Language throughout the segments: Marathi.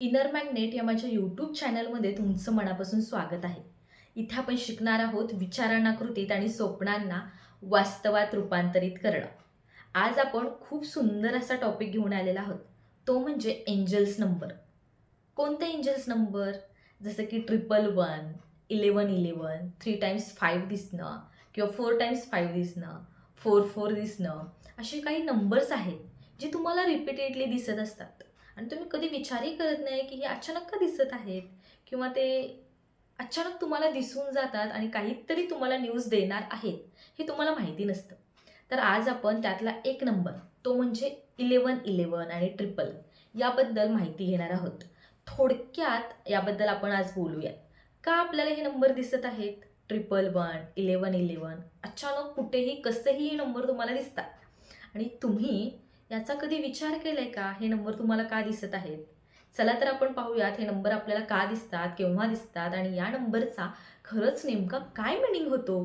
इनर मॅग्नेट या माझ्या यूट्यूब चॅनलमध्ये तुमचं मनापासून स्वागत आहे. इथे आपण शिकणार आहोत विचारांना कृतीत आणि स्वप्नांना वास्तवात रूपांतरित करणं. आज आपण खूप सुंदर असा टॉपिक घेऊन आलेला आहोत. तो म्हणजे एंजल्स नंबर. कोणते एंजल्स नंबर? जसं की 111, 1111, 3x5 दिसणं किंवा 4x5 दिसणं, 44 दिसणं, असे काही नंबर्स आहेत जे तुम्हाला रिपीटेडली दिसत असतात आणि तुम्ही कधी विचारही करत नाही की हे अचानक का दिसत आहेत किंवा ते अचानक तुम्हाला दिसून जातात आणि काहीतरी तुम्हाला न्यूज देणार आहेत हे तुम्हाला माहिती नसतं. तर आज आपण त्यातला एक नंबर, तो म्हणजे 1111 आणि ट्रिपल, याबद्दल माहिती घेणार आहोत. थोडक्यात याबद्दल आपण आज बोलूयात. का आपल्याला हे नंबर दिसत आहेत? 111, 1111 अचानक कुठेही कसेही हे नंबर तुम्हाला दिसतात आणि तुम्ही याचा कधी विचार केलाय का हे नंबर तुम्हाला का दिसत आहेत? चला तर आपण पाहूयात हे नंबर आपल्याला का दिसतात, केव्हा दिसतात आणि या नंबरचा खरंच नेमका काय मीनिंग होतो?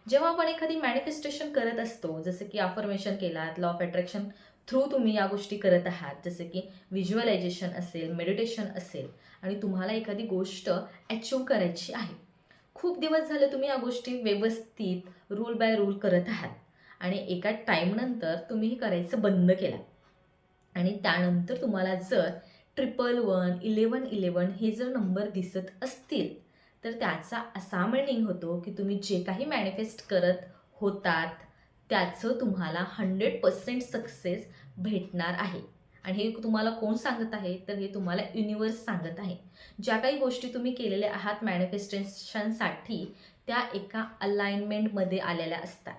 जेव्हा आपण एखादी मॅनिफेस्टेशन करत असतो, जसं की अफर्मेशन केलात, लॉ ऑफ अट्रॅक्शन थ्रू तुम्ही या गोष्टी करत आहात, जसं की व्हिज्युअलायझेशन असेल, मेडिटेशन असेल आणि तुम्हाला एखादी गोष्ट अचीव्ह करायची आहे. खूप दिवस झाले तुम्ही या गोष्टी व्यवस्थित रूल बाय रूल करत आहात आणि एका टाईमनंतर तुम्ही हे करायचं बंद केलं आणि त्यानंतर तुम्हाला जर 111, 1111 हे जर नंबर दिसत असतील, तर त्याचा असा मीनिंग होतो की तुम्ही जे काही मॅनिफेस्ट करत होतात त्याचं तुम्हाला 100% सक्सेस भेटणार आहे. आणि हे तुम्हाला कोण सांगत आहे? तर हे तुम्हाला युनिवर्स सांगत आहे. ज्या काही गोष्टी तुम्ही केलेल्या आहात मॅनिफेस्टेशनसाठी, त्या एका अलाइनमेंटमध्ये आलेल्या असतात.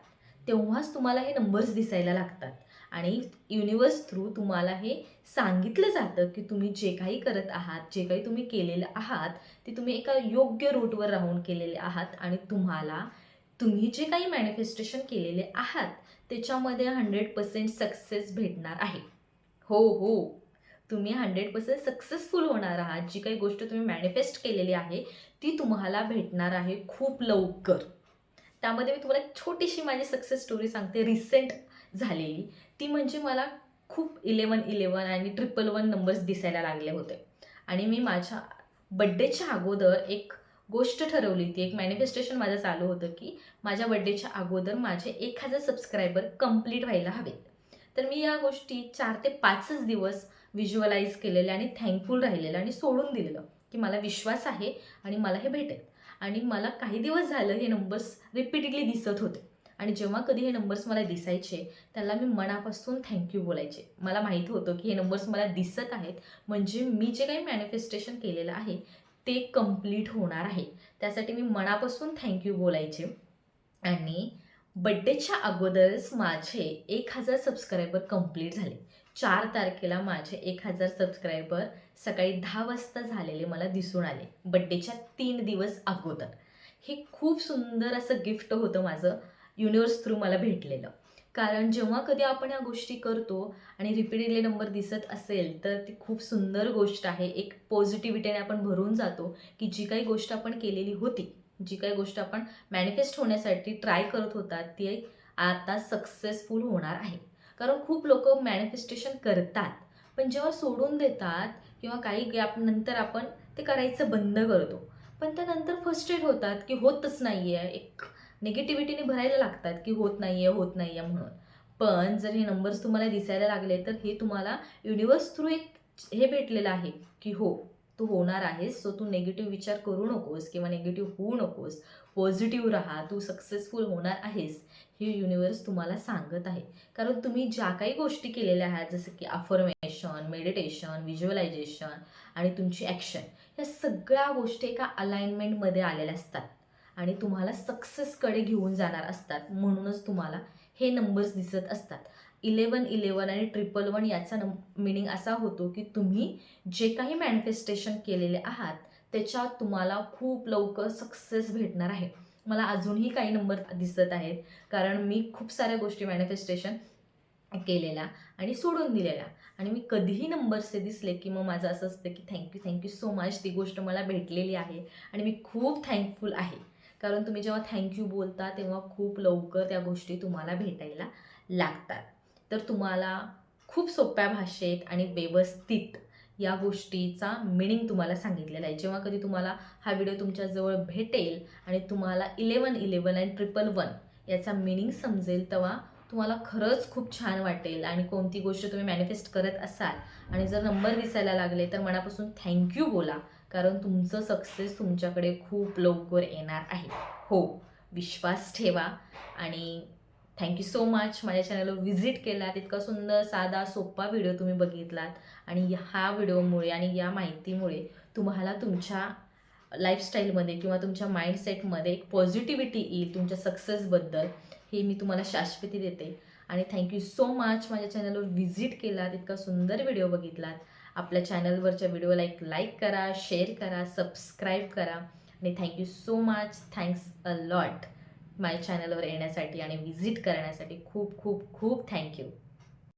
तेव्हाच तुम्हाला हे नंबर्स दिसायला लागतात आणि युनिवर्स थ्रू तुम्हाला हे सांगितलं जातं की तुम्ही जे काही करत आहात, जे काही तुम्ही केलेलं आहात, ते तुम्ही एका योग्य रूटवर राहून केलेले आहात आणि तुम्ही जे काही मॅनिफेस्टेशन केलेले आहात, त्याच्यामध्ये 100% सक्सेस भेटणार आहे. हो, हो. तुम्ही 100% सक्सेसफुल होणार आहात. जी काही गोष्ट तुम्ही मॅनिफेस्ट केलेली आहे, ती तुम्हाला भेटणार आहे खूप लवकर. त्यामध्ये मी तुम्हाला एक छोटीशी माझी सक्सेस स्टोरी सांगते रिसेंट झालेली. ती म्हणजे मला खूप 1111 आणि 111 नंबर्स दिसायला लागले होते आणि मी माझ्या बर्थडेच्या अगोदर एक गोष्ट ठरवली होती. एक मॅनिफेस्टेशन माझं चालू होतं की माझ्या बर्थडेच्या अगोदर माझे 1000 सबस्क्रायबर कंप्लीट व्हायला हवेत. तर मी या गोष्टी 4 ते 5च दिवस व्हिज्युअलाइज केलेल्या आणि थँकफुल राहिलेलं आणि सोडून दिलेलं की मला विश्वास आहे आणि मला हे भेटेल. आणि मला काही दिवस झालं हे नंबर्स रिपीटेडली दिसत होते आणि जेव्हा कधी हे नंबर्स मला दिसायचे त्याला मी मनापासून थँक्यू बोलायचे. मला माहिती होतं की हे नंबर्स मला दिसत आहेत म्हणजे मी जे काही मॅनिफेस्टेशन केलेलं आहे ते कंप्लीट होणार आहे. त्यासाठी मी मनापासून थँक्यू बोलायचे आणि बड्डेच्या अगोदरच माझे 1000 सबस्क्रायबर कंप्लीट झाले. 4 तारखेला माझे 1000 सबस्क्रायबर सकाळी 10 वाजता झालेले मला दिसून आले, बड्डेच्या 3 दिवस अगोदर. हे खूप सुंदर असं गिफ्ट होतं माझं, युनिव्हर्स थ्रू मला भेटलेलं. कारण जेव्हा कधी आपण या गोष्टी करतो आणि रिपीटेडली नंबर दिसत असेल, तर ती खूप सुंदर गोष्ट आहे. एक पॉझिटिव्हिटीने आपण भरून जातो, की जी काही गोष्ट आपण केलेली होती, जी काही गोष्ट आपण मॅनिफेस्ट होण्यासाठी ट्राय करत होतात, ती आता सक्सेसफुल होणार आहे. कारण खूप लोकं मॅनिफेस्टेशन करतात, पण जेव्हा सोडून देतात किंवा काही गॅपनंतर आपण ते करायचं बंद करतो. पण त्यानंतर फ्रस्ट्रेट होतात, की होतच नाही आहे. एक निगेटिव्हिटीने भरायला लागतात, की होत नाही आहे, होत नाही आहे म्हणून. पण जर हे नंबर्स तुम्हाला दिसायला लागले, तर हे तुम्हाला युनिव्हर्स थ्रू एक हे भेटलेलं आहे, की हो, तू होणार आहेस. सो तू निगेटिव्ह विचार करू नकोस किंवा निगेटिव्ह होऊ नकोस. पॉझिटिव्ह राहा. तू सक्सेसफुल होणार आहेस. हे युनिव्हर्स तुम्हाला सांगत आहे. कारण तुम्ही ज्या काही गोष्टी केलेल्या आहेत, जसं की अफर्मेशन, मेडिटेशन, व्हिज्युअलायझेशन आणि तुमची ॲक्शन, या सगळ्या गोष्टी एका अलाइनमेंटमध्ये आलेल्या असतात आणि तुम्हाला सक्सेसकडे घेऊन जाणार असतात. म्हणूनच तुम्हाला हे नंबर्स दिसत असतात. 1111 आणि 111 याचा मीनिंग असा होतो, की तुम्ही जे काही मॅनिफेस्टेशन केलेले आहात, त्याच्यात तुम्हाला खूप लवकर सक्सेस भेटणार आहे. मला अजूनही काही नंबर दिसत आहेत, कारण मी खूप साऱ्या गोष्टी मॅनिफेस्टेशन केलेल्या आणि सोडून दिलेल्या आणि मी कधीही नंबर्स ते दिसले, की मग माझं असं असतं, की थँक सो मच. ती गोष्ट मला भेटलेली आहे आणि मी खूप थँकफुल आहे. कारण तुम्ही जेव्हा बोलता, तेव्हा खूप लवकर त्या गोष्टी तुम्हाला भेटायला लागतात. तर तुम्हाला खूप सोप्या भाषेत आणि व्यवस्थित या गोष्टीचा मिनिंग तुम्हाला सांगितलेला आहे. जेव्हा कधी तुम्हाला हा व्हिडिओ तुमच्याजवळ भेटेल आणि तुम्हाला 1111 आणि 111 याचा मिनिंग समजेल, तेव्हा तुम्हाला खरंच खूप छान वाटेल. आणि कोणती गोष्ट तुम्ही मॅनिफेस्ट करत असाल आणि जर नंबर दिसायला लागले तर मनापासून थँक्यू बोला, कारण तुमचं सक्सेस तुमच्याकडे खूप लवकर येणार आहे. हो, विश्वास ठेवा. आणि थँक्यू सो मच माझ्या चॅनलवर व्हिजिट केलात. इतका सुंदर साधा सोपा व्हिडिओ तुम्ही बघितलात आणि ह्या व्हिडिओमुळे आणि या माहितीमुळे तुम्हाला तुमच्या लाईफस्टाईलमध्ये किंवा तुमच्या माइंडसेटमध्ये एक पॉझिटिव्हिटी येईल तुमच्या सक्सेसबद्दल, हे मी तुम्हाला शाश्वती देते. आणि थँक्यू सो मच माझ्या चॅनलवर व्हिजिट केलात, इतका सुंदर व्हिडिओ बघितलात. आपल्या चॅनलवरच्या व्हिडिओला एक लाईक करा, शेअर करा, सबस्क्राईब करा. आणि thank you so much, thanks a lot माझ्या चॅनलवर येण्यासाठी आणि व्हिजिट करण्यासाठी. खूप खूप खूप थँक्यू.